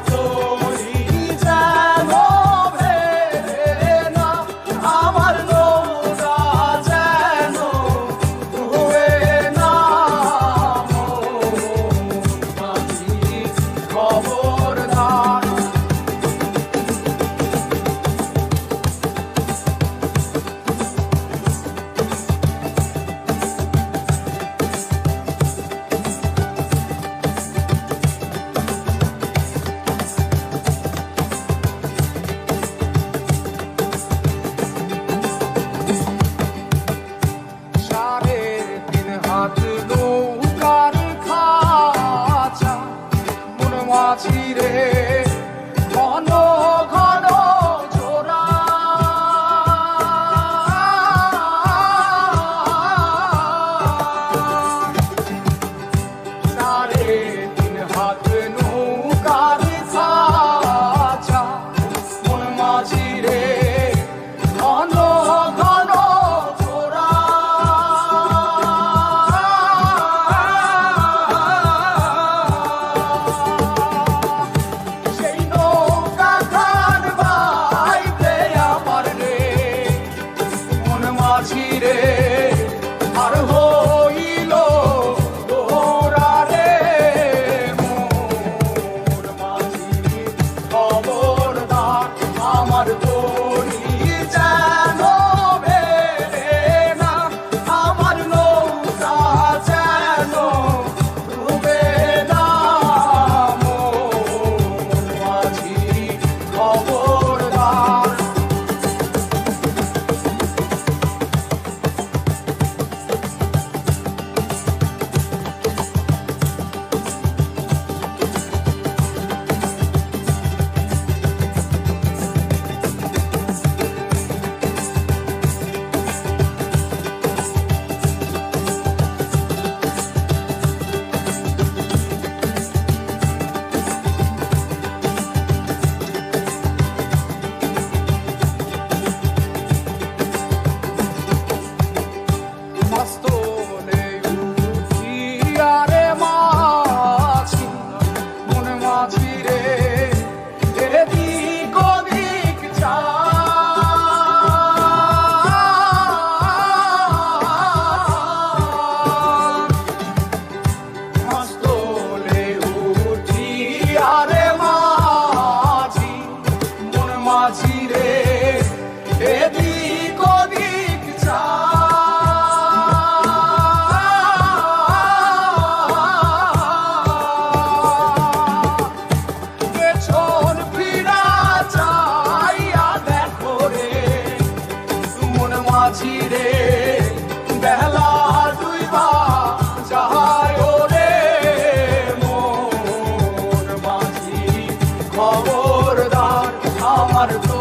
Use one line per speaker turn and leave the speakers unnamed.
তরি যেন ভেড়ে না, আমার নৌকা যেন ডুবে না। মাঝি খবরদার। নৌকার খাঁচা মন মাঝিরে ঘন ঘন জোড়া, সাড়ে তিন হাত নৌকার খাঁচা মন মাঝিরে ঘন ঘন জোড়া। মাঝিরে আর হইল দোরা রে, মোর মাঝি খবরদার। আমার তরি যেন ভেড়ে না, আমার নৌকা যেন ডুবে না। মোর মাঝি খবরদার। মস্তলে উঠিয়া রে মাঝি মন মাঝিরে এদিক ওদিক চায়। মস্তলে উঠিয়া রে মাঝি মন মাঝিরে এদিক ওদিক চায়। মাঝিরে বেলা ডুইবা যায় রে, মোর মাঝি খবরদার। আমার তো